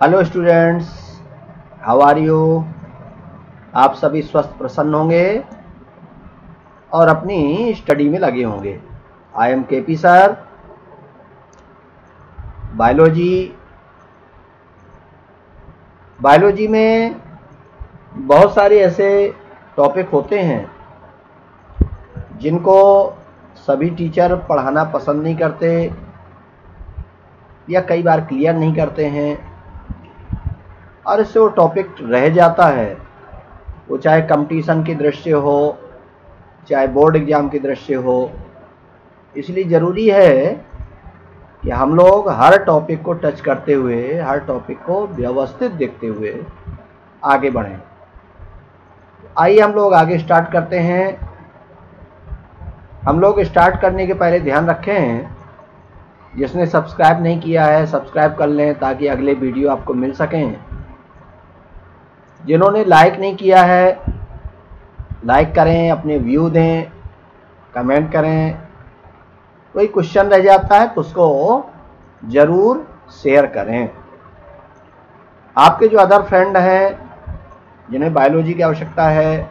Hello students, how are you. आप सभी स्वस्थ प्रसन्न होंगे और अपनी स्टडी में लगे होंगे। I am KP sir. Biology में बहुत सारे ऐसे टॉपिक होते हैं जिनको सभी टीचर पढ़ाना पसंद नहीं करते या कई बार क्लियर नहीं करते हैं और इससे वो टॉपिक रह जाता है। वो चाहे कंपटीशन की दृष्टि हो, चाहे बोर्ड एग्ज़ाम की दृष्टि हो। इसलिए ज़रूरी है कि हम लोग हर टॉपिक को टच करते हुए, हर टॉपिक को व्यवस्थित देखते हुए आगे बढ़ें। आइए हम लोग आगे स्टार्ट करते हैं। हम लोग स्टार्ट करने के पहले ध्यान रखें, जिसने सब्सक्राइब नहीं किया है सब्सक्राइब कर लें ताकि अगले वीडियो आपको मिल सकें। जिन्होंने लाइक नहीं किया है लाइक करें, अपने व्यू दें, कमेंट करें। कोई क्वेश्चन रह जाता है तो उसको ज़रूर शेयर करें। आपके जो अदर फ्रेंड हैं जिन्हें बायोलॉजी की आवश्यकता है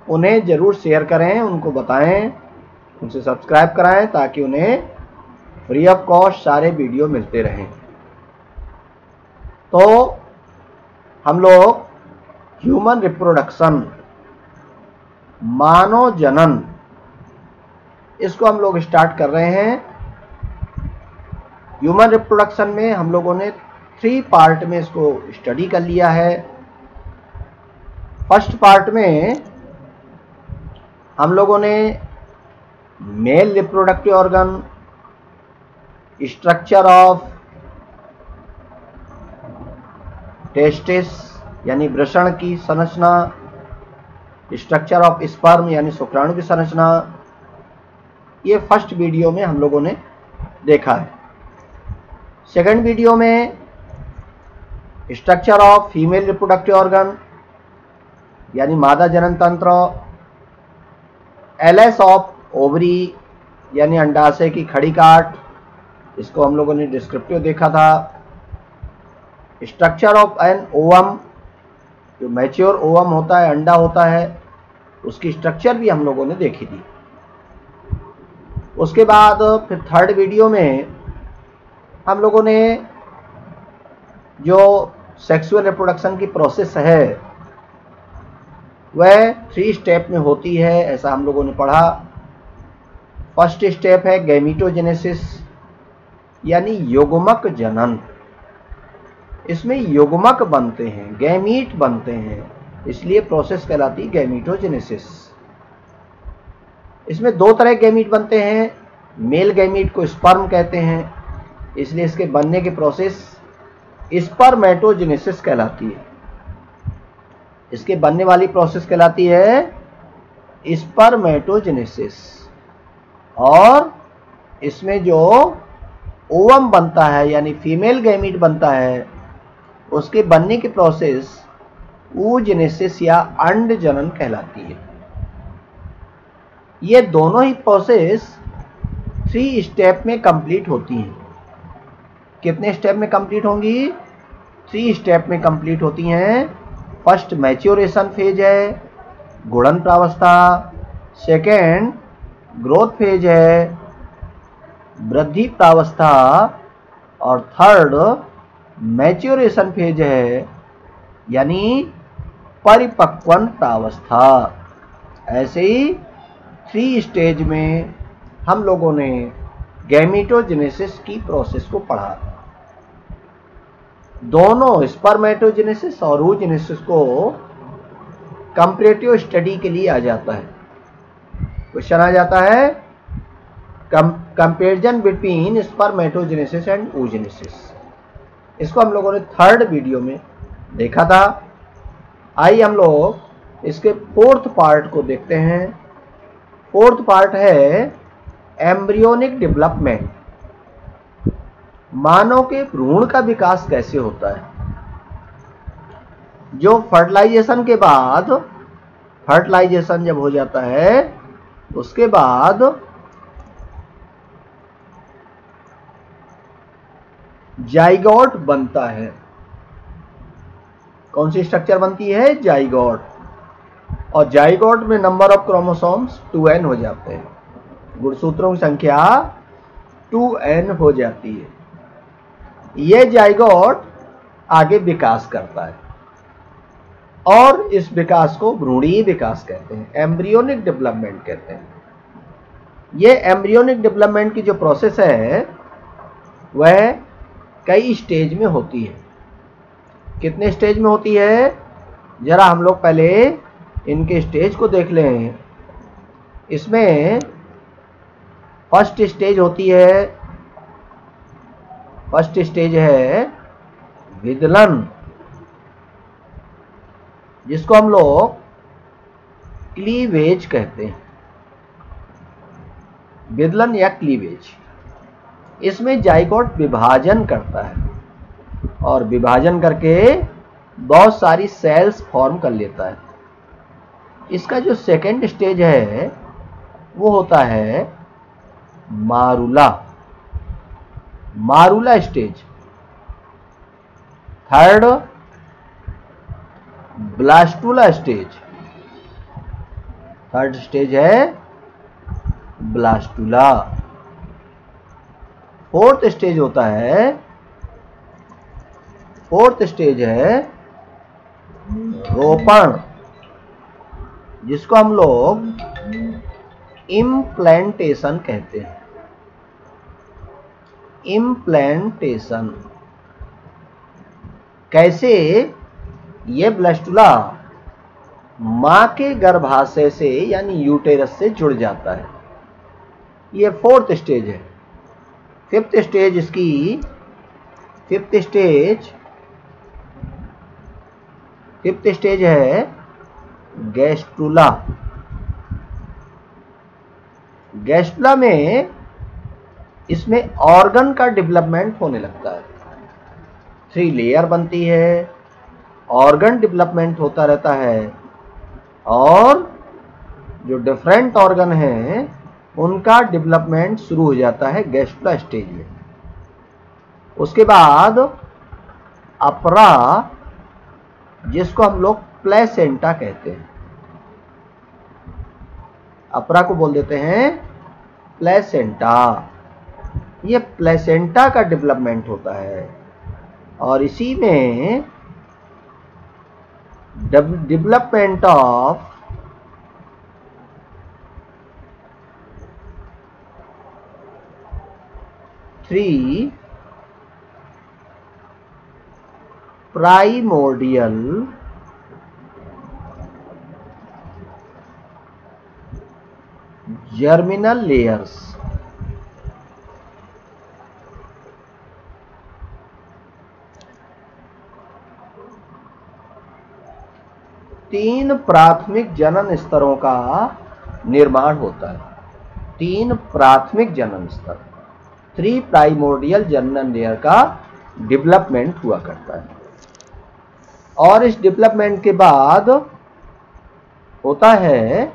उन्हें ज़रूर शेयर करें, उनको बताएं, उनसे सब्सक्राइब कराएं ताकि उन्हें फ्री ऑफ कॉस्ट सारे वीडियो मिलते रहें। तो हम लोग ह्यूमन रिप्रोडक्शन, मानव जनन, इसको हम लोग स्टार्ट कर रहे हैं। ह्यूमन रिप्रोडक्शन में हम लोगों ने 3 पार्ट में इसको स्टडी कर लिया है। फर्स्ट पार्ट में हम लोगों ने male reproductive organ, structure of testis यानी वृषण की संरचना, स्ट्रक्चर ऑफ स्पर्म यानी शुक्राणु की संरचना, ये फर्स्ट वीडियो में हम लोगों ने देखा है। सेकंड वीडियो में structure of female reproductive organ यानी मादा जनन तंत्र, एलएस ऑफ ओवरी यानी अंडाशय की खड़ी काट, इसको हम लोगों ने डिस्क्रिप्टिव देखा था। स्ट्रक्चर ऑफ एन ओवम, जो मैच्योर ओवम होता है, अंडा होता है, उसकी स्ट्रक्चर भी हम लोगों ने देखी थी। उसके बाद फिर थर्ड वीडियो में हम लोगों ने जो सेक्सुअल रिप्रोडक्शन की प्रोसेस है वह 3 स्टेप में होती है, ऐसा हम लोगों ने पढ़ा। फर्स्ट स्टेप है गैमीटोजेनेसिस यानी युग्मक जनन। इसमें युग्मक बनते हैं, गैमीट बनते हैं, इसलिए प्रोसेस कहलाती है गैमीटोजेनेसिस। इसमें 2 तरह के गैमीट बनते हैं। मेल गैमीट को स्पर्म कहते हैं, इसलिए इसके बनने की प्रोसेस स्पर्मेटोजेनेसिस कहलाती है। इसके बनने वाली प्रोसेस कहलाती है स्पर्मेटोजेनेसिस। और इसमें जो ओवम बनता है यानी फीमेल गैमीट बनता है, उसके बनने की प्रोसेस oogenesis या अंड जनन कहलाती है। ये दोनों ही प्रोसेस 3 स्टेप में कंप्लीट होती हैं। कितने स्टेप में कंप्लीट होंगी? 3 स्टेप में कंप्लीट होती हैं। फर्स्ट मैच्योरेशन फेज है, गुणन प्रावस्था। सेकेंड ग्रोथ फेज है, वृद्धि प्रावस्था। और थर्ड मैच्योरेशन फेज है यानी परिपक्वन प्रावस्था। ऐसे ही 3 स्टेज में हम लोगों ने गैमीटोजेनेसिस की प्रोसेस को पढ़ा। दोनों स्पर्मेटोजेनेसिस और oogenesis को कंपैरेटिव स्टडी के लिए आ जाता है। क्वेश्चन आ जाता है comparison between spermatogenesis and oogenesis। इसको हम लोगों ने थर्ड वीडियो में देखा था। आइए हम लोग इसके 4th पार्ट को देखते हैं। 4th पार्ट है एम्ब्रियोनिक डेवलपमेंट। मानव के भ्रूण का विकास कैसे होता है। जो फर्टिलाइजेशन के बाद, फर्टिलाइजेशन जब हो जाता है उसके बाद जाइगोट बनता है। कौन सी स्ट्रक्चर बनती है? जाइगोट। और जाइगोट में नंबर ऑफ क्रोमोसोम्स 2n हो जाते हैं, गुणसूत्रों की संख्या 2n हो जाती है। यह जाइगोट आगे विकास करता है और इस विकास को भ्रूणीय विकास कहते हैं, एम्ब्रियोनिक डेवलपमेंट कहते हैं। यह एम्ब्रियोनिक डेवलपमेंट की जो प्रोसेस है वह कई स्टेज में होती है। कितने स्टेज में होती है? जरा हम लोग पहले इनके स्टेज को देख लें। इसमें फर्स्ट स्टेज होती है, फर्स्ट स्टेज है विदलन, जिसको हम लोग क्लीवेज कहते हैं, विदलन या क्लीवेज। इसमें जाइगोट विभाजन करता है और विभाजन करके बहुत सारी सेल्स फॉर्म कर लेता है। इसका जो सेकेंड स्टेज है वो होता है morula, morula stage. Third blastula stage, third stage है ब्लास्टुला। फोर्थ स्टेज होता है, फोर्थ स्टेज है रोपण, जिसको हम लोग इम्प्लांटेशन कहते हैं, इम्प्लांटेशन। कैसे? ये ब्लास्टुला मां के गर्भाशय से यानी यूटेरस से जुड़ जाता है। ये फोर्थ स्टेज है। फिफ्थ स्टेज इसकी, फिफ्थ स्टेज है गैस्ट्रुला। गैस्ट्रुला में इसमें ऑर्गन का डेवलपमेंट होने लगता है, 3 लेयर बनती है, ऑर्गन डेवलपमेंट होता रहता है और जो डिफरेंट ऑर्गन हैं उनका डेवलपमेंट शुरू हो जाता है गैस्ट्रुला स्टेज में। उसके बाद अपरा, जिसको हम लोग प्लेसेंटा कहते हैं, अपरा को बोल देते हैं प्लेसेंटा। ये प्लेसेंटा का डेवलपमेंट होता है और इसी में development of three primordial germinal layers, तीन प्राथमिक जनन स्तरों का निर्माण होता है। 3 प्राथमिक जनन स्तर, 3 प्राइमोर्डियल जनन लेयर का डेवलपमेंट हुआ करता है। और इस डेवलपमेंट के बाद होता है,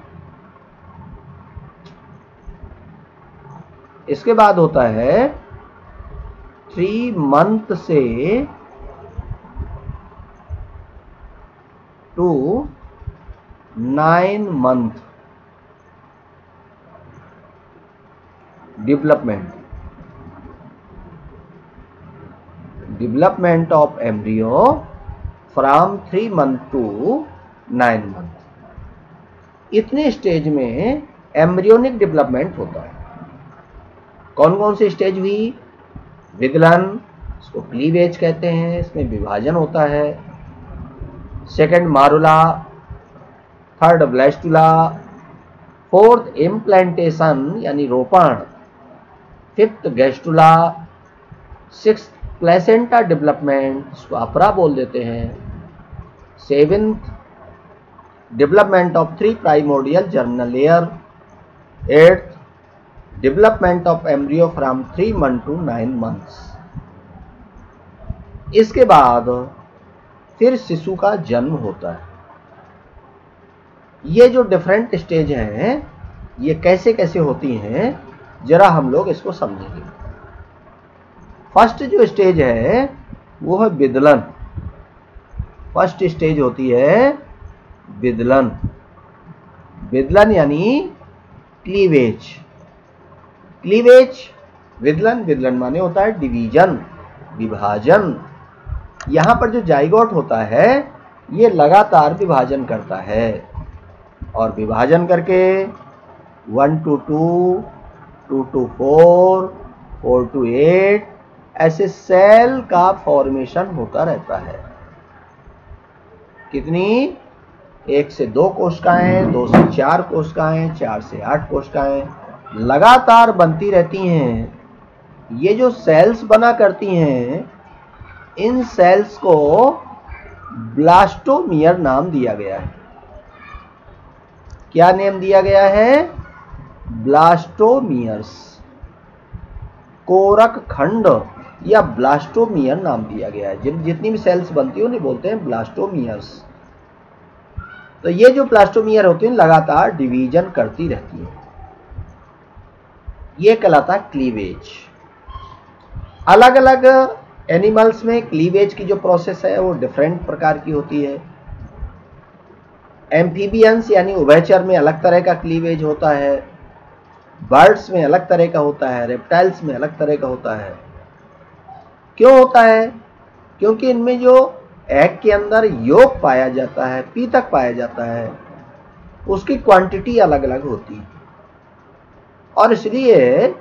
इसके बाद होता है 3 मंथ से to 9 month development of embryo from 3 month to 9 month. इतने स्टेज में एम्ब्रियोनिक डेवलपमेंट होता है। कौन कौन सी स्टेज हुई? विदलन, इसको क्लीवेज कहते हैं, इसमें विभाजन होता है। Second morula, third blastula, fourth implantation यानी रोपण, fifth gastrula, sixth placenta development, इसको अपरा बोल देते हैं। Seventh development of 3 primordial germinal layer. Eighth development of embryo from 3 month to 9 months. इसके बाद फिर शिशु का जन्म होता है। ये जो डिफरेंट स्टेज हैं ये कैसे कैसे होती हैं जरा हम लोग इसको समझेंगे। फर्स्ट जो स्टेज है वो है विदलन। फर्स्ट स्टेज होती है विदलन। विदलन यानी क्लीवेज। क्लीवेज, विदलन, विदलन माने होता है डिवीजन, विभाजन। यहां पर जो जाइगोट होता है ये लगातार विभाजन करता है और विभाजन करके 1 to 2, 2 to 4, 4 to 8 ऐसे सेल का फॉर्मेशन होता रहता है। कितनी? 1 से 2 कोशिकाएं, 2 से 4 कोशिकाएं, 4 से 8 कोशिकाएं लगातार बनती रहती हैं। ये जो सेल्स बना करती हैं, इन सेल्स को ब्लास्टोमियर नाम दिया गया है। क्या नेम दिया गया है? ब्लास्टोमियर्स। कोरक खंड या ब्लास्टोमियर नाम दिया गया है। जितनी भी सेल्स बनती है उन्हें बोलते हैं ब्लास्टोमियर्स। तो ये जो ब्लास्टोमियर होती हैं लगातार डिवीजन करती रहती है, ये कहलाता है क्लीवेज। अलग अलग एनिमल्स में क्लीवेज की जो प्रोसेस है वो डिफरेंट प्रकार की होती है। एम्फीबियंस यानी उभयचर में अलग तरह का क्लीवेज होता है, बर्ड्स में अलग तरह का होता है, रेप्टाइल्स में अलग तरह का होता है। क्यों होता है? क्योंकि इनमें जो एग के अंदर योक पाया जाता है, पीतक पाया जाता है, उसकी क्वांटिटी अलग अलग होती है और इसलिए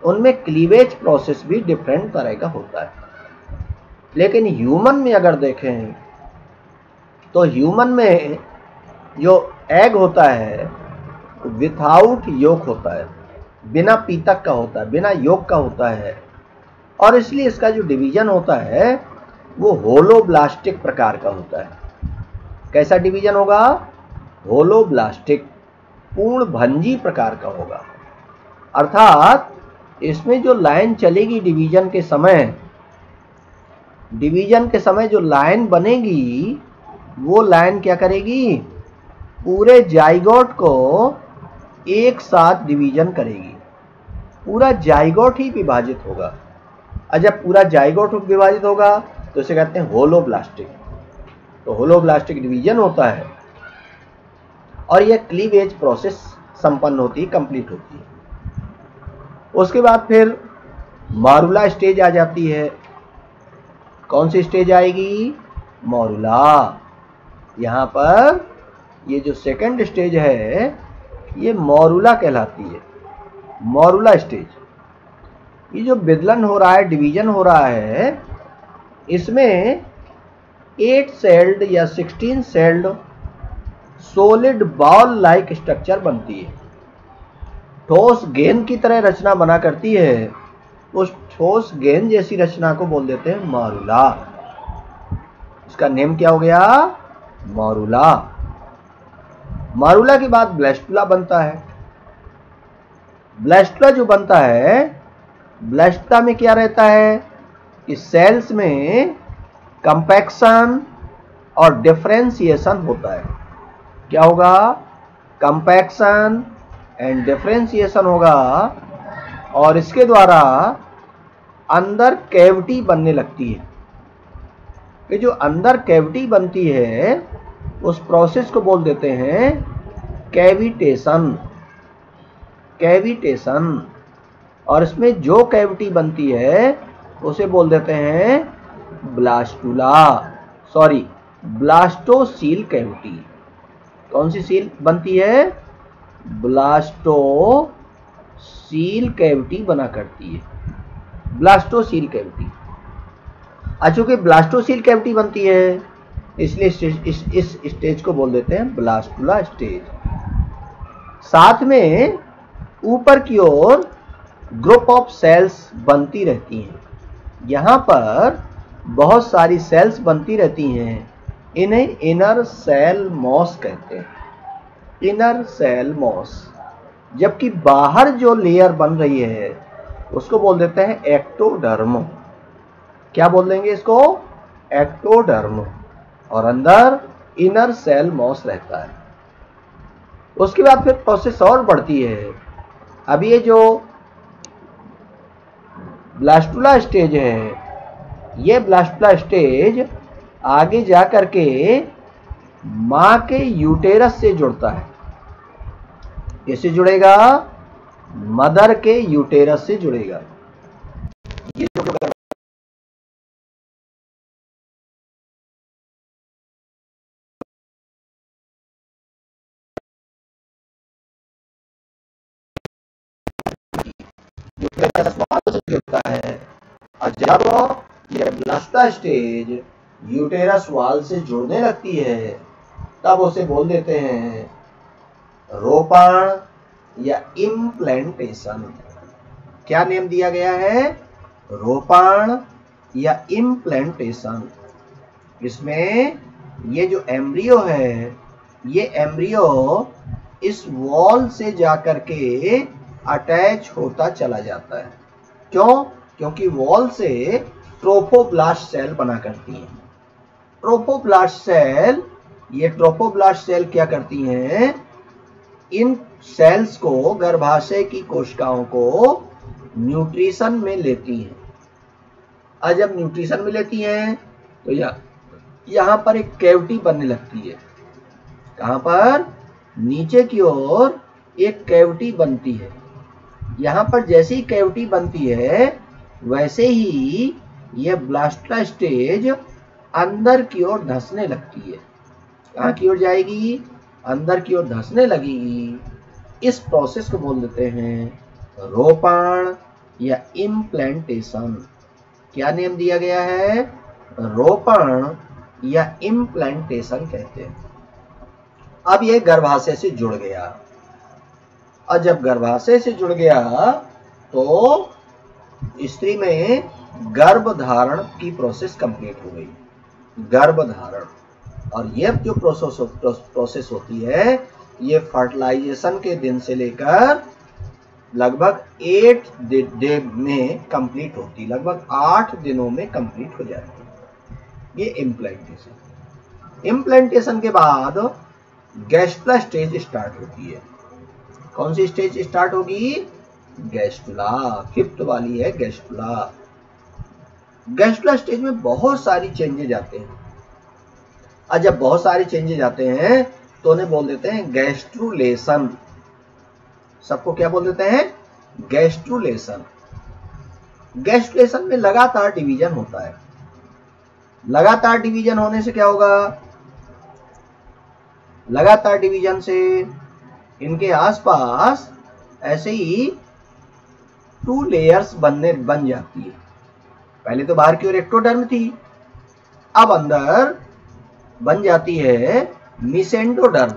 उनमें क्लीवेज प्रोसेस भी डिफरेंट तरह का होता है। लेकिन ह्यूमन में अगर देखें तो ह्यूमन में जो एग होता है विथआउट योक होता है, बिना पीतक का होता है, बिना योक का होता है और इसलिए इसका जो डिवीजन होता है वो होलोब्लास्टिक प्रकार का होता है। कैसा डिवीजन होगा? होलोब्लास्टिक, पूर्णभंजी प्रकार का होगा। अर्थात इसमें जो लाइन चलेगी डिवीजन के समय जो लाइन बनेगी वो लाइन क्या करेगी? पूरे जाइगोट को एक साथ डिवीजन करेगी। पूरा जाइगोट ही विभाजित होगा और जब पूरा जाइगोट विभाजित होगा तो इसे कहते हैं होलोब्लास्टिक। तो होलोब्लास्टिक डिवीजन होता है और यह क्लीवेज प्रोसेस संपन्न होती है, कंप्लीट होती है। उसके बाद फिर मॉरुला स्टेज आ जाती है। कौन सी स्टेज आएगी? मॉरुला। यहां पर ये जो सेकंड स्टेज है ये मॉरुला कहलाती है। मॉरुला स्टेज, ये जो विदलन हो रहा है, डिवीजन हो रहा है, इसमें 8 सेल्ड या 16 sailed solid ball like structure बनती है। ठोस गेंद की तरह रचना बना करती है। उस ठोस गेंद जैसी रचना को बोल देते हैं मॉरुला। इसका नेम क्या हो गया? मॉरुला। मॉरुला के बाद ब्लास्टुला बनता है। ब्लास्टुला जो बनता है, ब्लास्टुला में क्या रहता है कि सेल्स में कंपैक्शन और डिफरेंशिएशन होता है। क्या होगा? कंपैक्शन एंड डिफरेंशिएशन होगा और इसके द्वारा अंदर कैविटी बनने लगती है। ये जो अंदर कैविटी बनती है उस प्रोसेस को बोल देते हैं कैविटेशन। कैविटेशन। और इसमें जो कैविटी बनती है उसे बोल देते हैं ब्लास्टोसील कैविटी। कौन सी सील बनती है? ब्लास्टोसील कैविटी बना करती है। Blastocoel cavity. चूंकि ब्लास्टोसील कैविटी बनती है इसलिए इस स्टेज को बोल देते हैं ब्लास्टुला स्टेज। साथ में ऊपर की ओर ग्रुप ऑफ सेल्स बनती रहती हैं। यहां पर बहुत सारी सेल्स बनती रहती हैं। इन्हें इनर सेल मॉस कहते हैं। Inner cell mass. जबकि बाहर जो लेयर बन रही है उसको बोल देते हैं एक्टोडर्म। क्या बोल देंगे इसको? एक्टोडर्म। और अंदर इनर सेल मॉस रहता है। उसके बाद फिर प्रोसेस और बढ़ती है। अब ये जो ब्लास्टुला स्टेज है, ये ब्लास्टुला स्टेज आगे जाकर के मां के यूटेरस से जुड़ता है। कैसे जुड़ेगा? मदर के यूटेरस से जुड़ेगा। ये से जुड़ता है। और जब ये ब्लास्टा स्टेज यूटेरस वाल से जुड़ने लगती है तब उसे बोल देते हैं रोपण या इम्प्लांटेशन। क्या नेम दिया गया है? रोपण या इम्प्लांटेशन। इसमें ये जो एम्ब्रियो है, ये एम्ब्रियो इस वॉल से जाकर के अटैच होता चला जाता है। क्यों? क्योंकि वॉल से ट्रोफोब्लास्ट सेल बना करती हैं। ट्रोफोब्लास्ट सेल, ये ट्रोफोब्लास्ट सेल क्या करती हैं? इन सेल्स को, गर्भाशय की कोशिकाओं को न्यूट्रिशन में लेती हैं। और जब न्यूट्रिशन में लेती हैं तो यहाँ पर एक कैविटी बनने लगती है। कहाँ पर? नीचे की ओर एक कैविटी बनती है। यहाँ पर जैसे ही कैविटी बनती है वैसे ही यह ब्लास्टा स्टेज अंदर की ओर धंसने लगती है। कहाँ की ओर जाएगी? अंदर की ओर धंसने लगेगी। इस प्रोसेस को बोल देते हैं रोपण या इम्प्लांटेशन। क्या नेम दिया गया है? रोपण या इम्प्लांटेशन कहते हैं। अब ये गर्भाशय से जुड़ गया, और जब गर्भाशय से जुड़ गया तो स्त्री में गर्भधारण की प्रोसेस कंप्लीट हो गई। गर्भधारण, और ये जो प्रोसेस होती है ये फर्टिलाइजेशन के दिन से लेकर लगभग 8 डे में कंप्लीट होती है। लगभग 8 दिनों में कंप्लीट हो जाती है ये इम्प्लांटेशन। इम्प्लांटेशन के बाद गैस्ट्रुला स्टेज स्टार्ट होती है। कौन सी स्टेज स्टार्ट होगी? गैस्ट्रुला, 5th वाली है गैस्ट्रुला। गैस्ट्रुला स्टेज में बहुत सारी चेंजेज आते हैं, और जब बहुत सारे चेंजेज आते हैं तो उन्हें बोल देते हैं गैस्ट्रुलेशन। सबको क्या बोल देते हैं? गैस्ट्रुलेशन। गैस्ट्रुलेशन में लगातार डिवीजन होता है। लगातार डिवीजन होने से क्या होगा? लगातार डिवीजन से इनके आसपास ऐसे ही 2 लेयर्स बन जाती है। पहले तो बाहर की ओर एक्टोडर्म थी, अब अंदर बन जाती है मिसेंडोडर्म,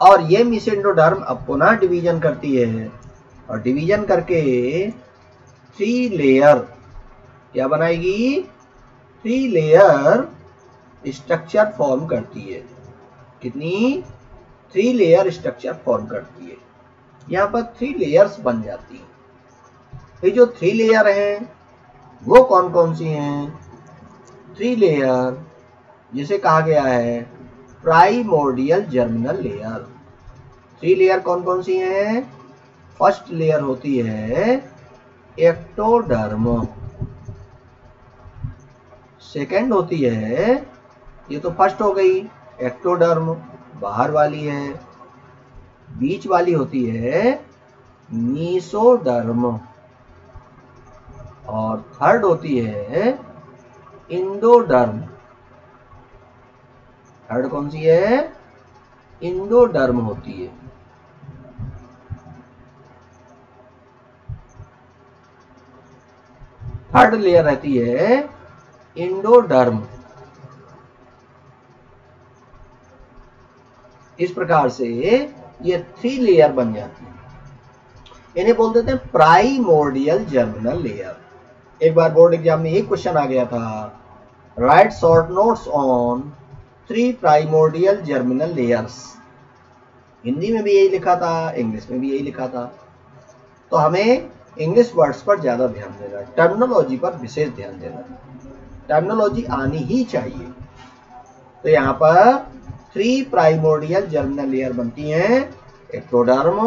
और ये मिसेंडोडर्म अब पुनः डिवीजन करती है, और डिवीजन करके 3 लेयर क्या बनाएगी? 3 लेयर स्ट्रक्चर फॉर्म करती है। कितनी? 3 लेयर स्ट्रक्चर फॉर्म करती है। यहाँ पर 3 लेयर्स बन जाती है। ये जो 3 लेयर हैं वो कौन कौन सी हैं? 3 लेयर जिसे कहा गया है प्राइमोर्डियल जर्मिनल लेयर। 3 लेयर कौन कौन सी हैं? फर्स्ट लेयर होती है एक्टोडर्म, सेकेंड होती है, ये तो फर्स्ट हो गई एक्टोडर्म, बाहर वाली है। बीच वाली होती है मीसोडर्म, और थर्ड होती है इंडोडर्म। थर्ड कौन सी है? इंडोडर्म होती है। थर्ड लेयर रहती है इंडोडर्म। इस प्रकार से ये 3 लेयर बन जाती है। इन्हें बोल देते हैं प्राइमोर्डियल जर्मिनल लेयर। एक बार बोर्ड एग्जाम में एक क्वेश्चन आ गया था, right short notes on 3 primordial germinal layers. Hindi में भी यही लिखा था, इंग्लिश में भी यही लिखा था। तो हमें इंग्लिश वर्ड्स पर ज्यादा ध्यान देना, टर्मिनोलॉजी पर विशेष ध्यान देना। टर्मिनोलॉजी आनी ही चाहिए। तो यहाँ पर 3 प्राइमोर्डियल जर्मिनल लेयर बनती हैं, एक्टोडर्म,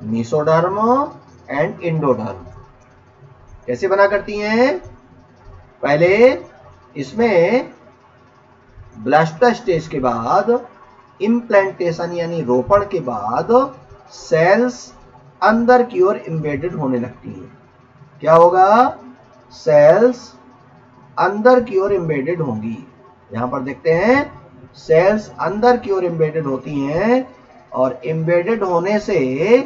मीसोडर्म एंड इंडोडर्म। कैसे बना करती हैं? पहले इसमें ब्लास्टा स्टेज के बाद इम्प्लांटेशन यानी रोपण के बाद सेल्स अंदर की ओर एम्बेडेड होने लगती है। क्या होगा? सेल्स अंदर की ओर एम्बेडेड होंगी। यहां पर देखते हैं सेल्स अंदर की ओर एम्बेडेड होती हैं और एम्बेडेड होने से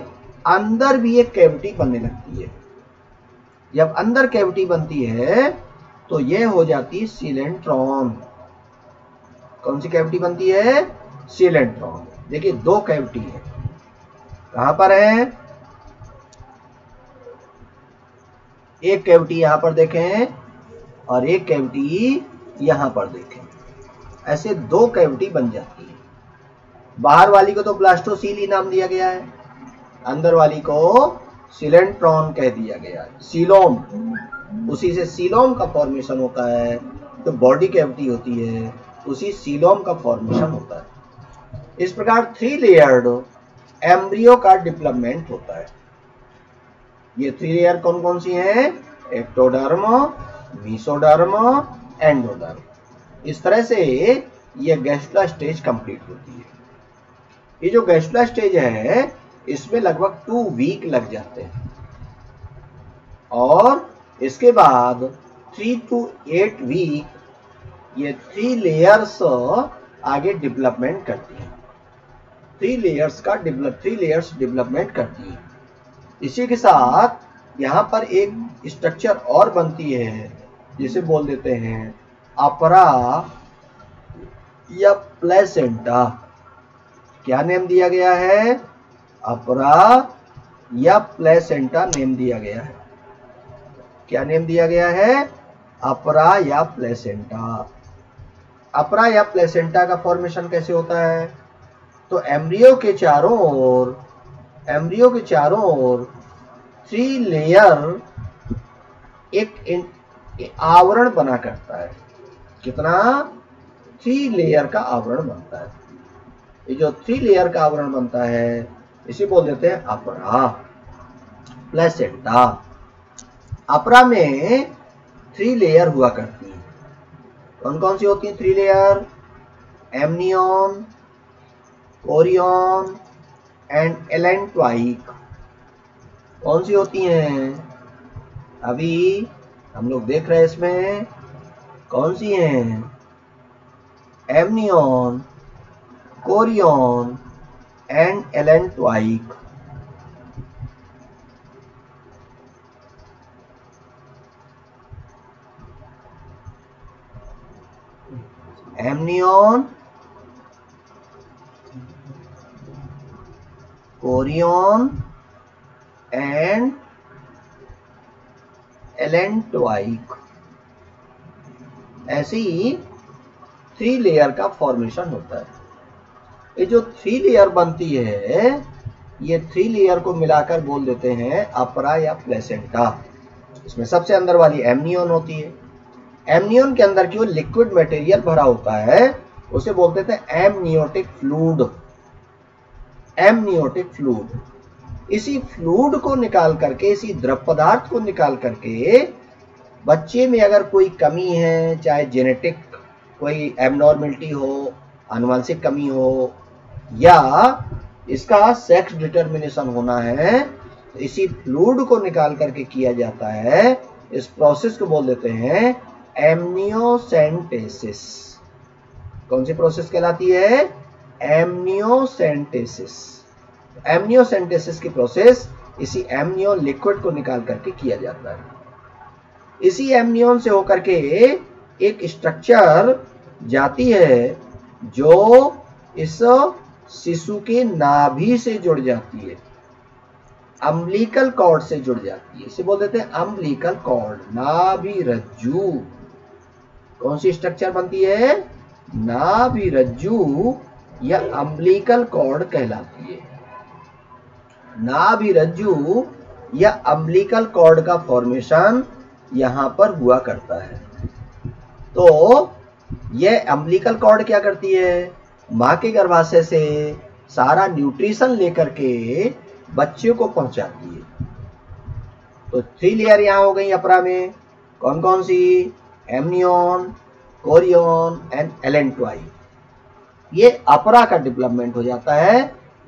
अंदर भी एक कैविटी बनने लगती है। जब अंदर कैविटी बनती है तो यह हो जाती है सीलेंट्रॉन। कौन सी कैविटी बनती है? सीलेंट्रॉन। देखिए दो कैविटी है, कहां पर है? एक कैविटी यहां पर देखें और एक कैविटी यहां पर देखें। ऐसे दो कैविटी बन जाती है। बाहर वाली को तो ब्लास्टोसील ही नाम दिया गया है, अंदर वाली को सीलेंट्रॉन कह दिया गया है। सीलोम, उसी से सीलोम का फॉर्मेशन होता है। तो बॉडी कैविटी होती है, उसी सीलोम का फॉर्मेशन होता है। इस प्रकार 3 लेयर्ड एम्ब्रियो का डेवलपमेंट होता है। ये 3 लेयर कौन कौन सी हैं? Ectoderm, mesoderm, endoderm. इस तरह से ये गैस्ट्रुला स्टेज कंप्लीट होती है। ये जो गैस्ट्रुला स्टेज है इसमें लगभग 2 वीक लग जाते हैं और इसके बाद 3 to 8 वीक ये 3 लेयर्स आगे डेवलपमेंट करती है। 3 लेयर्स डेवलपमेंट करती है। इसी के साथ यहां पर एक स्ट्रक्चर और बनती है जिसे बोल देते हैं अपरा या प्लेसेंटा। क्या नेम दिया गया है? अपरा या प्लेसेंटा नेम दिया गया है। क्या नेम दिया गया है? अपरा या प्लेसेंटा। अपरा या प्लेसेंटा का फॉर्मेशन कैसे होता है? तो एम्ब्रियो के चारों ओर 3 लेयर एक आवरण बना करता है। कितना? 3 लेयर का आवरण बनता है। ये जो 3 लेयर का आवरण बनता है इसे बोल देते हैं अपरा, प्लेसेंटा। अपरा में 3 लेयर हुआ करती है। कौन कौन सी होती है 3 layer? Amnion, chorion and allantoic. कौन सी होती हैं? अभी हम लोग देख रहे हैं इसमें कौन सी हैं? Amnion, chorion and allantoic. Amnion, chorion and allantoic. ऐसी 3 लेयर का फॉर्मेशन होता है। ये जो 3 लेयर बनती है ये 3 लेयर को मिलाकर बोल देते हैं अपरा या प्लेसेंटा। इसमें सबसे अंदर वाली एमनियन होती है। एमनियन के अंदर की वो लिक्विड मटेरियल भरा होता है, उसे बोलते थे एमनियोटिक फ्लूइड। Amniotic fluid. इसी फ्लूइड को निकाल करके, इसी द्रव पदार्थ को निकाल करके बच्चे में अगर कोई कमी है, चाहे जेनेटिक कोई एबनॉर्मलिटी हो, आनुवंशिक कमी हो, या इसका सेक्स डिटर्मिनेशन होना है, तो इसी फ्लूइड को निकाल करके किया जाता है। इस प्रोसेस को बोल देते हैं एमनियोसेंटेसिस। कौन सी प्रोसेस कहलाती है? एमनियोसेंटेसिस। एमनियोसेंटेसिस की प्रोसेस इसी एमनियो लिक्विड को निकाल करके किया जाता है। इसी एमनियोन से होकर के एक स्ट्रक्चर जाती है जो इस शिशु के नाभि से जुड़ जाती है, अम्बिलिकल कॉर्ड से जुड़ जाती है। इसे बोल देते हैं अम्बिलिकल कॉर्ड, नाभि रज्जु। कौन सी स्ट्रक्चर बनती है? नाभि रज्जु या अम्बिलिकल कॉर्ड कहलाती है। नाभि रज्जु या अम्बिलिकल कॉर्ड का फॉर्मेशन यहां पर हुआ करता है। तो यह अम्बिलिकल कॉर्ड क्या करती है? मां के गर्भाशय से सारा न्यूट्रिशन लेकर के बच्चे को पहुंचाती है। तो 3 लेयर यहां हो गई अपरा में। कौन कौन सी? Amnion, chorion and allantois. ये अपरा का डेवलपमेंट हो जाता है,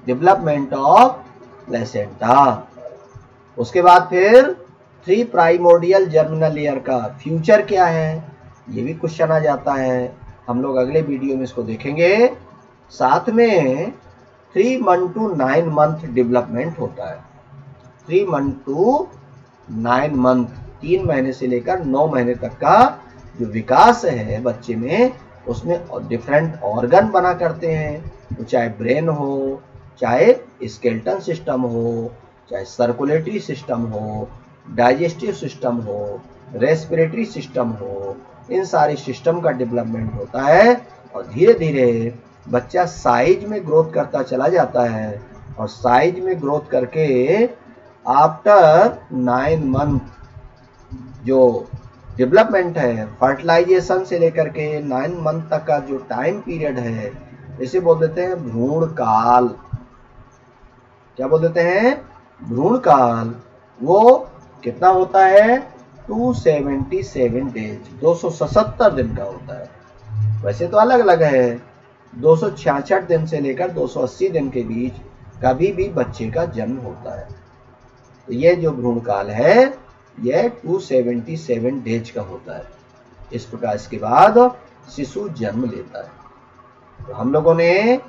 डेवलपमेंट ऑफ प्लेसेंटा। उसके बाद फिर 3 प्राइमोर्डियल जर्मिनल लेयर का फ्यूचर क्या है, ये भी क्वेश्चन आ जाता है। हम लोग अगले वीडियो में इसको देखेंगे। साथ में 3 मंथ टू 9 मंथ डेवलपमेंट होता है। 3 मंथ टू 9 मंथ, 3 महीने से लेकर 9 महीने तक का जो विकास है बच्चे में, उसमें डिफरेंट ऑर्गन बना करते हैं। तो चाहे ब्रेन हो, चाहे स्केलेटन सिस्टम हो, चाहे सर्कुलेटरी सिस्टम हो, डाइजेस्टिव सिस्टम हो, रेस्पिरेटरी सिस्टम हो, इन सारे सिस्टम का डेवलपमेंट होता है। और धीरे धीरे बच्चा साइज में ग्रोथ करता चला जाता है, और साइज में ग्रोथ करके आफ्टर 9 मंथ जो डेवलपमेंट है, फर्टिलाइजेशन से लेकर के 9 मंथ तक का जो टाइम पीरियड है, इसे बोल देते हैं भ्रूण काल। क्या बोल देते हैं? भ्रूण काल। वो कितना होता है? 277 डेज, 277 दिन का होता है। वैसे तो अलग अलग है, 266 दिन से लेकर 280 दिन के बीच कभी भी बच्चे का जन्म होता है। तो ये जो भ्रूण काल है, यह 277 डेज का होता है। इस प्रकार इसके बाद शिशु जन्म लेता है। तो हम लोगों ने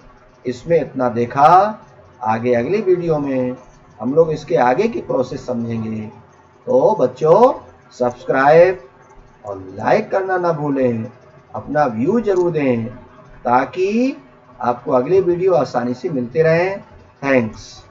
इसमें इतना देखा। आगे अगली वीडियो में हम लोग इसके आगे की प्रोसेस समझेंगे। तो बच्चों, सब्सक्राइब और लाइक करना ना भूलें, अपना व्यू जरूर दें, ताकि आपको अगले वीडियो आसानी से मिलते रहें। थैंक्स।